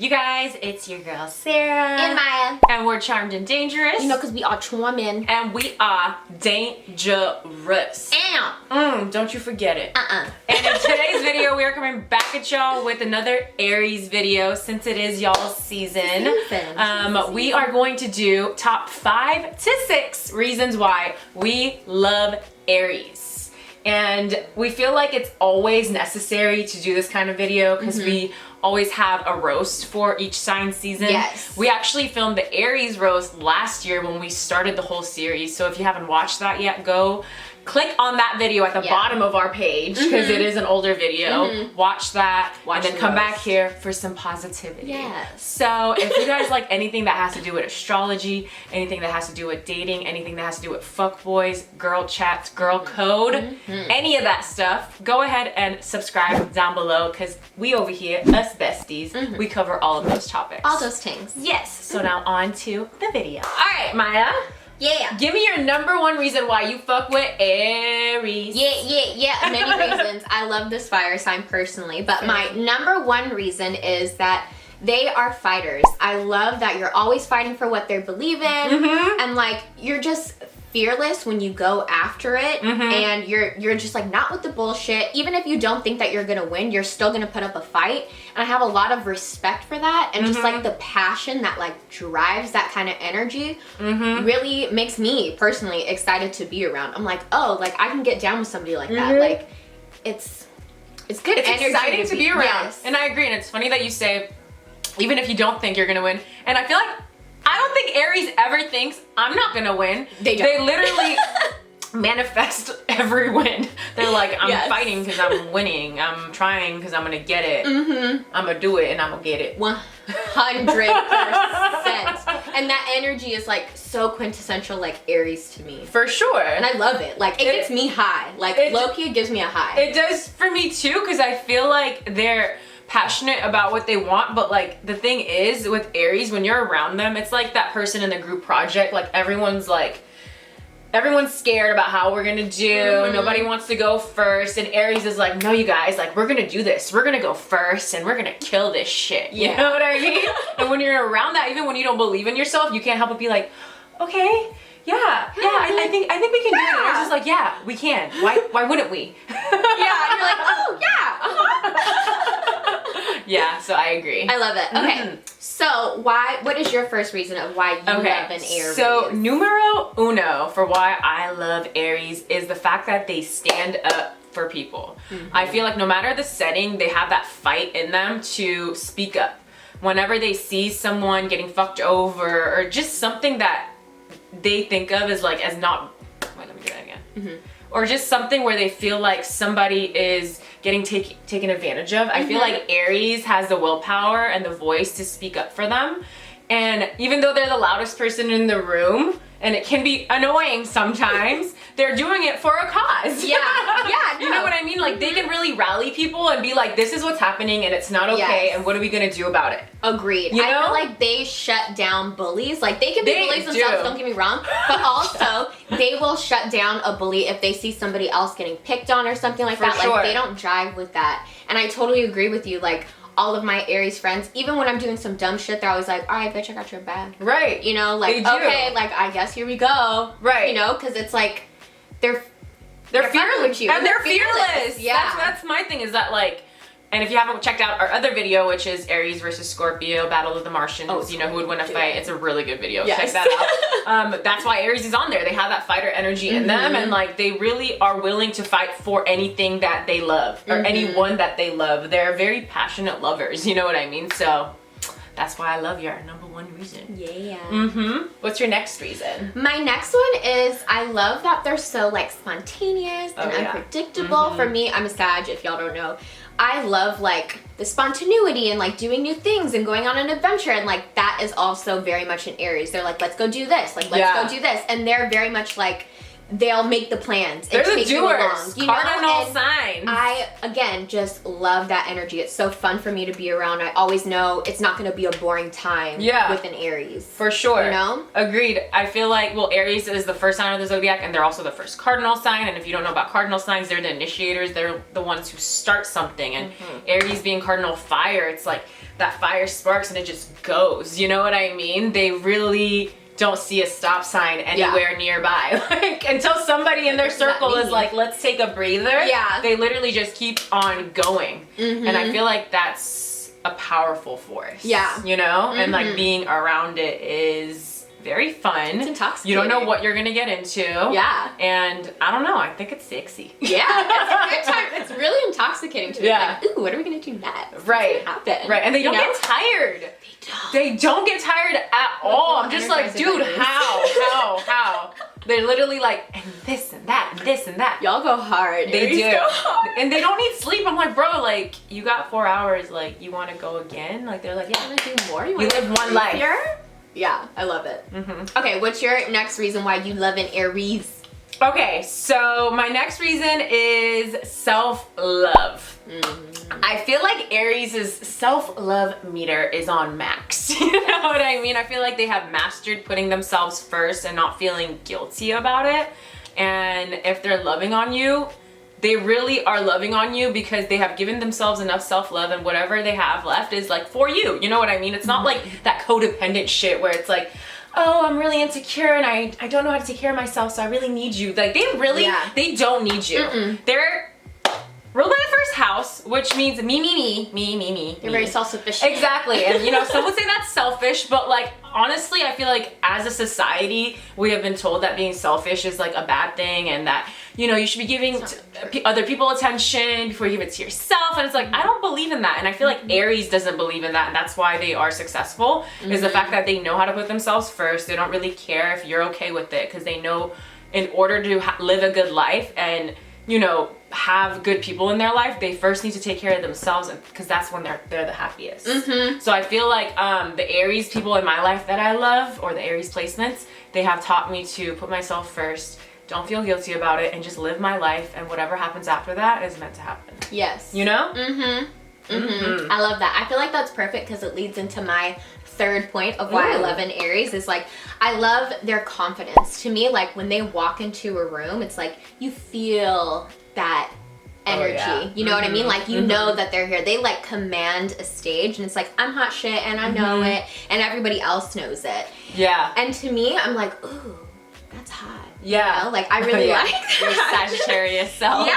You guys, it's your girl Sarah and Maya, and we're charmed and dangerous. You know, because we are charming and we are dangerous. Don't you forget it. And in today's video, we are coming back at y'all with another Aries video since it is y'all's season. We are going to do top 5 to 6 reasons why we love Aries. And we feel like it's always necessary to do this kind of video because we always have a roast for each sign season. Yes. We actually filmed the Aries roast last year when we started the whole series. So if you haven't watched that yet, go click on that video at the bottom of our page because it is an older video. Watch that and then come back here for some positivity. Yes. So if you guys like anything that has to do with astrology, anything that has to do with dating, anything that has to do with fuckboys, girl chats, girl code, any of that stuff, go ahead and subscribe down below because we over here, us besties, we cover all of those topics. All those things. Yes. So now on to the video. All right, Maya. Yeah. Give me your number 1 reason why you fuck with Aries. Yeah. Many reasons. I love this fire sign personally, but my number 1 reason is that they are fighters. I love that you're always fighting for what they believe in, and like you're just fearless when you go after it, and you're just like not with the bullshit. Even if you don't think that you're gonna win, you're still gonna put up a fight. And I have a lot of respect for that, and just like the passion that like drives that kind of energy really makes me personally excited to be around. I'm like, oh, like I can get down with somebody like that. Like it's good. It's energy exciting to be around. Yes. And I agree. And it's funny that you say, even if you don't think you're gonna win. And I feel like I don't think Aries ever thinks I'm not gonna win. They don't. They literally manifest every win. They're like, I'm fighting because I'm winning. I'm trying because I'm gonna get it. I'm gonna do it and I'm gonna get it. 100%. And that energy is like so quintessential like Aries to me. For sure. And I love it. Like it gets me high. Like low-key, it gives me a high. It does for me too, because I feel like they're passionate about what they want, but like the thing is with Aries, when you're around them, it's like that person in the group project, like everyone's scared about how we're gonna do. Nobody wants to go first, and Aries is like, no, you guys, like we're gonna do this, we're gonna go first and we're gonna kill this shit. You know what I mean? And when you're around that, even when you don't believe in yourself, you can't help but be like, okay, I think we can do it. And it's just like, yeah, we can. Why wouldn't we? And you're like, oh yeah. Yeah, so I agree. I love it. Okay. So what is your first reason of why you love an Aries? So numero uno for why I love Aries is the fact that they stand up for people. I feel like no matter the setting, they have that fight in them to speak up. Whenever they see someone getting fucked over or just something that they think of as like as not, wait, let me do that again. Or just something where they feel like somebody is getting taken advantage of. I feel like Aries has the willpower and the voice to speak up for them. And even though they're the loudest person in the room, and it can be annoying sometimes, they're doing it for a cause. Yeah. You know what I mean? Like they can really rally people and be like, this is what's happening and it's not okay, and what are we gonna do about it? Agreed. You know? I feel like they shut down bullies. Like they can be bullies themselves, don't get me wrong, but also they will shut down a bully if they see somebody else getting picked on or something like that. Like they don't jive with that. And I totally agree with you. Like all of my Aries friends, even when I'm doing some dumb shit, they're always like, all right, bitch, I got your back. Right. You know, like, okay, like I guess here we go. Right. You know, because it's like they're fearless with you. and they're fearless. Yeah. That's my thing is that like, and if you haven't checked out our other video, which is Aries versus Scorpio, Battle of the Martians, you know, who would win a fight. It's a really good video. Check that out. That's why Aries is on there. They have that fighter energy in them, and like they really are willing to fight for anything that they love or anyone that they love. They're very passionate lovers. You know what I mean? So that's why I love your number 1 reason. Yeah. What's your next reason? My next one is I love that they're so like spontaneous and unpredictable. For me, I'm a Sag, if y'all don't know. I love like the spontaneity and like doing new things and going on an adventure, and like that is also very much an Aries. They're like, let's go do this, like let's go do this, and they're very much like they'll make the plans. They're and the take you doers. along, you Cardinal know? And signs. I, again, just love that energy. It's so fun for me to be around. I always know it's not going to be a boring time with an Aries. For sure. You know? Agreed. I feel like, well, Aries is the first sign of the zodiac, and they're also the first cardinal sign. And if you don't know about cardinal signs, they're the initiators. They're the ones who start something. And Aries being cardinal fire, it's like that fire sparks and it just goes. You know what I mean? They really don't see a stop sign anywhere nearby. Like, until somebody in their circle is like, let's take a breather. Yeah. They literally just keep on going. And I feel like that's a powerful force. Yeah. You know? And like being around it is very fun. It's intoxicating. You don't know what you're gonna get into. Yeah. And I don't know, I think it's sexy. Yeah, it's a good time. It's really intoxicating to me. Like, ooh, what are we gonna do next? Right. What's gonna happen? Right. And they don't get tired. They don't get tired at all. I'm just like, dude, how? They're literally like, and this and that, and this and that. Y'all go hard. They do. And they don't need sleep. I'm like, bro, like, you got 4 hours. Like, you want to go again? Like, they're like, yeah. You want to do more? You live one life. Yeah, I love it. Okay, what's your next reason why you love an Aries? Okay, so my next reason is self-love. I feel like Aries' self-love meter is on max. You know what I mean? I feel like they have mastered putting themselves first and not feeling guilty about it. And if they're loving on you, they really are loving on you because they have given themselves enough self-love, and whatever they have left is like for you. You know what I mean? It's not like that codependent shit where it's like, oh, I'm really insecure and I don't know how to take care of myself, so I really need you. Like, they really, they don't need you. They're ruled by the first house, which means me. You're very self-sufficient. Exactly. And you know, some would say that's selfish, but like, honestly, I feel like as a society, we have been told that being selfish is like a bad thing, and that, you know, you should be giving other people attention before you give it to yourself. And it's like, I don't believe in that. And I feel like Aries doesn't believe in that. And that's why they are successful, is the fact that they know how to put themselves first. They don't really care if you're okay with it, because they know in order to live a good life and, you know, have good people in their life, they first need to take care of themselves, because that's when they're the happiest. So I feel like the Aries people in my life that I love, or the Aries placements, they have taught me to put myself first, don't feel guilty about it, and just live my life, and whatever happens after that is meant to happen. Yes. You know? I love that. I feel like that's perfect, because it leads into my third point of why I love an Aries is like, I love their confidence. To me, like when they walk into a room, it's like you feel that energy. You know what I mean? Like, you know that they're here. They like command a stage, and it's like, I'm hot shit and I know it, and everybody else knows it. Yeah. And to me, I'm like, ooh, that's hot. Yeah. You know? Like, I really like your Sagittarius self. Yeah.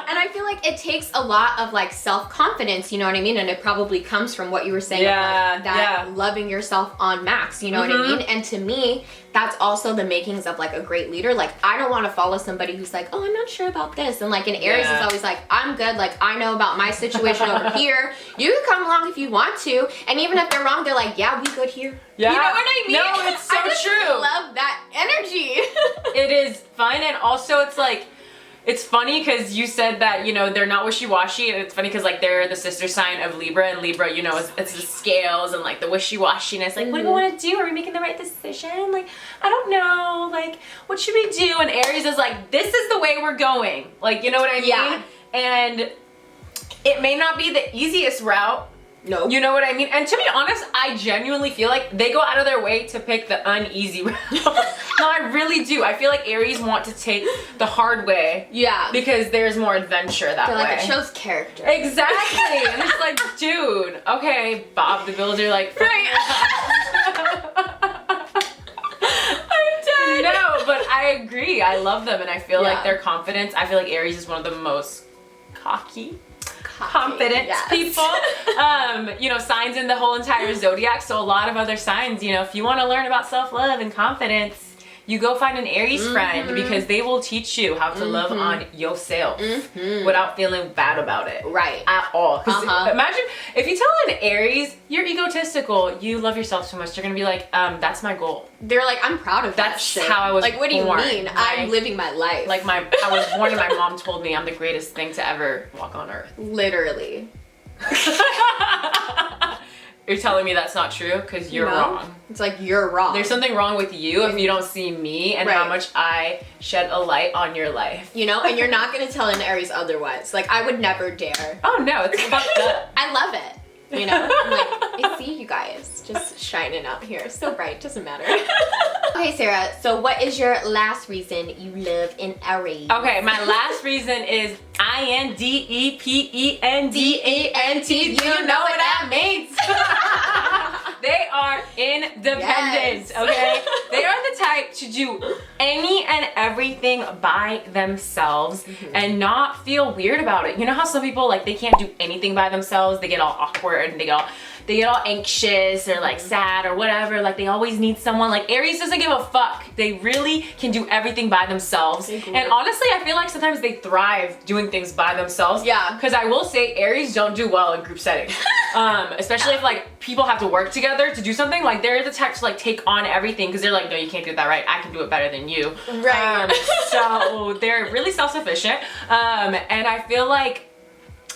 And I feel like it takes a lot of like self-confidence, you know what I mean? And it probably comes from what you were saying, of, like, that loving yourself on max, you know what I mean? And to me, that's also the makings of like a great leader. Like, I don't want to follow somebody who's like, oh, I'm not sure about this. And like an Aries is always like, I'm good. Like, I know about my situation over here. You can come along if you want to. And even if they're wrong, they're like, yeah, we good here. Yeah. You know what I mean? No, it's so true. I love that energy. It is fun, and also it's like, it's funny because you said that, you know, they're not wishy-washy, and it's funny because like they're the sister sign of Libra, and Libra, you know, it's the scales and like the wishy-washiness. Like, what do we want to do? Are we making the right decision? Like, I don't know. Like, what should we do? And Aries is like, this is the way we're going. Like, you know what I mean? Yeah. And it may not be the easiest route. No. You know what I mean? And to be honest, I genuinely feel like they go out of their way to pick the uneasy route. No, I really do. I feel like Aries want to take the hard way. Yeah. Because there's more adventure that way. Like, it shows character. Exactly. And it's like, dude, okay, Bob the Builder, like, right. I'm dead. No, but I agree. I love them, and I feel like their confidence, I feel like Aries is one of the most cocky, confident people, you know, signs in the whole entire zodiac. So a lot of other signs, you know, if you want to learn about self-love and confidence, you go find an Aries friend, because they will teach you how to love on yourself without feeling bad about it. Right. At all. Imagine if you tell an Aries, you're egotistical, you love yourself so much, they're going to be like, that's my goal. They're like, I'm proud of that. That's shit. how I was like, what do you born. mean? Like, I'm living my life. Like, I was born and my mom told me I'm the greatest thing to ever walk on earth. Literally. you're telling me that's not true because you're wrong. It's like you're wrong. There's something wrong with you if you don't see me and how much I shed a light on your life. You know, and you're not gonna tell an Aries otherwise. Like, I would never dare. Oh no, it's fucked up. I love it. You know, I'm like, I see you guys just shining out here. So bright, doesn't matter. Okay, Sarah, so what is your last reason you live in Aries? Okay, my last reason is INDEPENDENT. You know what that means. They are independent, okay? They are the type to do any and everything by themselves and not feel weird about it. You know how some people, like, they can't do anything by themselves, they get all awkward and they get all anxious or like sad or whatever, like they always need someone. Like, Aries doesn't give a fuck. They really can do everything by themselves. And honestly, I feel like sometimes they thrive doing things by themselves. Yeah. Because I will say Aries don't do well in group settings. Especially if like people have to work together to do something. Like, they're the type to like take on everything because they're like, no, you can't do that right. I can do it better than you. Right. So they're really self-sufficient. And I feel like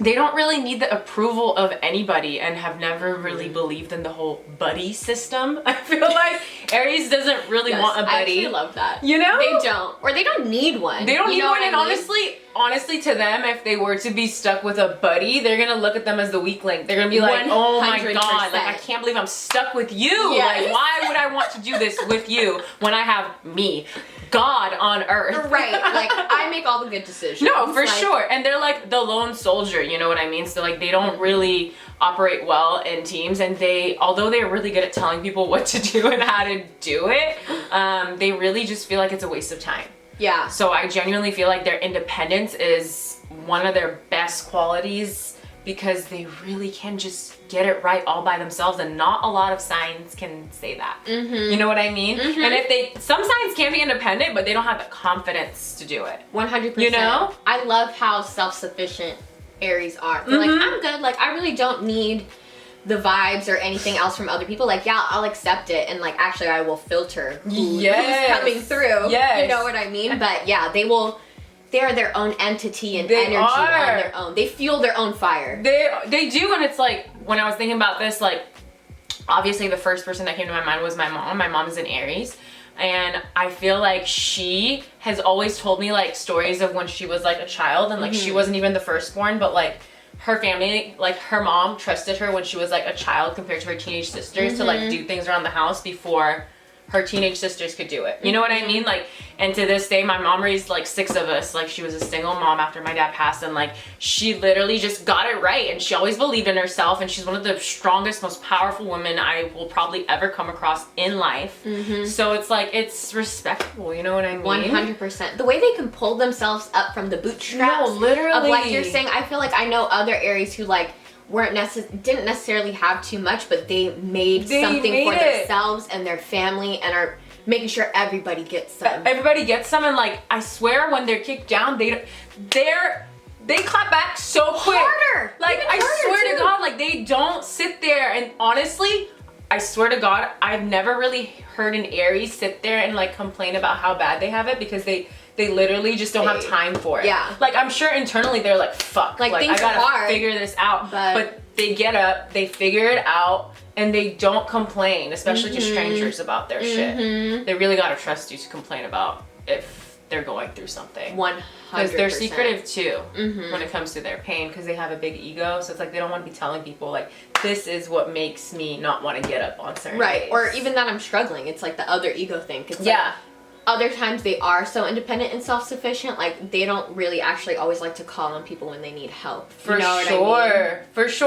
they don't really need the approval of anybody and have never really believed in the whole buddy system. I feel like Aries doesn't really want a buddy. I actually love that. You know? They don't. Or they don't need one. They don't need one, and I mean? honestly to them, if they were to be stuck with a buddy, they're gonna look at them as the weak link. They're gonna be like, oh my god, like, I can't believe I'm stuck with you. Yes. Like, why would I want to do this with you when I have me? God on earth. Right, like, I make all the good decisions. No, for like, sure. And they're like the lone soldier, you know what I mean? So like, they don't really operate well in teams, and although they're really good at telling people what to do and how to do it, they really just feel like it's a waste of time. Yeah. So I genuinely feel like their independence is one of their best qualities because they really can just get it right all by themselves, and not a lot of signs can say that. You know what I mean? And some signs can be independent, but they don't have the confidence to do it. 100%. You know? I love how self-sufficient Aries are. They're like, I'm good. Like, I really don't need the vibes or anything else from other people. Like, yeah, I'll accept it, and like, actually I will filter who's coming through. You know what I mean? But yeah, they're their own entity and energy on their own. They fuel their own fire. They do, and it's like, when I was thinking about this, like, obviously the first person that came to my mind was my mom. My mom is an Aries, and I feel like she has always told me like stories of when she was like a child, and like she wasn't even the firstborn, but like her family, like her mom trusted her when she was like a child compared to her teenage sisters to like do things around the house before her teenage sisters could do it. You know what I mean? Like, and to this day, my mom raised like 6 of us. Like, she was a single mom after my dad passed, and like, she literally just got it right, and she always believed in herself, and she's one of the strongest, most powerful women I will probably ever come across in life. So it's like, it's respectable, you know what I mean? 100%. The way they can pull themselves up from the bootstraps. No, literally. Of like you're saying, I feel like I know other Aries who like didn't necessarily have too much, but they made something for themselves and their family, and are making sure everybody gets some. Everybody gets some, and like, I swear when they're kicked down, they clap back so quick. Harder. Like, I swear to God, like, they don't sit there, and honestly, I swear to God, I've never really heard an Aries sit there and like complain about how bad they have it, because they literally just don't have time for it. Yeah. Like, I'm sure internally they're like, fuck. Like I gotta figure this out. But they get up, they figure it out, and they don't complain, especially to strangers about their shit. They really gotta trust you to complain about if they're going through something. 100%. Because they're secretive too when it comes to their pain, because they have a big ego. So it's like, they don't want to be telling people like, this is what makes me not want to get up on certain days. Or even that I'm struggling. It's like the other ego thing. It's like, other times they are so independent and self-sufficient, like they don't really actually always like to call on people when they need help. For sure,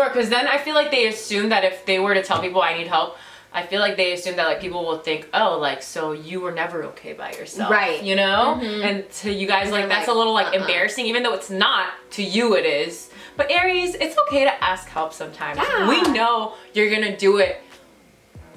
because then I feel like they assume that if they were to tell people I need help, I feel like they assume that like people will think, oh, like, so you were never okay by yourself, right? You know, and to you guys, like, that's a little like embarrassing, even though it's not. To you, it is. But Aries, it's okay to ask help sometimes. We know you're gonna do it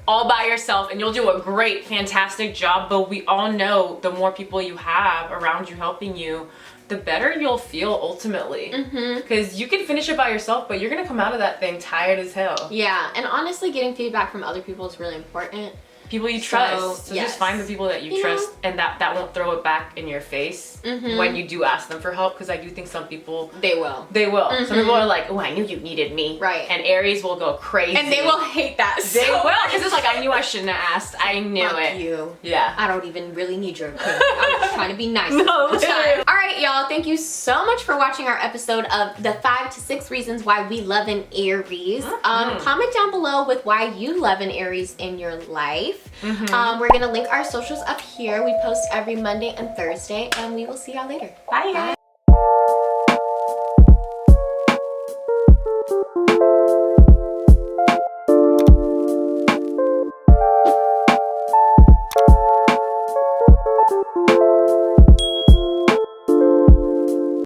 all by yourself, and you'll do a great, fantastic job, but we all know the more people you have around you helping you, the better you'll feel ultimately. Because you can finish it by yourself, but you're gonna come out of that thing tired as hell. Yeah, and honestly, getting feedback from other people is really important. people you trust. So yes. just find the people that you trust, and that won't throw it back in your face when you do ask them for help. Because I do think some people they will. Some people are like, oh, I knew you needed me. Right. And Aries will go crazy. And they will hate that. They will, because it's like, I knew I shouldn't have asked. I knew it. You. Yeah. I don't even really need your opinion. I'm just trying to be nice. No, literally. All right, y'all. Thank you so much for watching our episode of the 5 to 6 reasons why we love an Aries. Comment down below with why you love an Aries in your life. We're gonna link our socials up here. We post every Monday and Thursday, and we will see y'all later. Bye. Bye.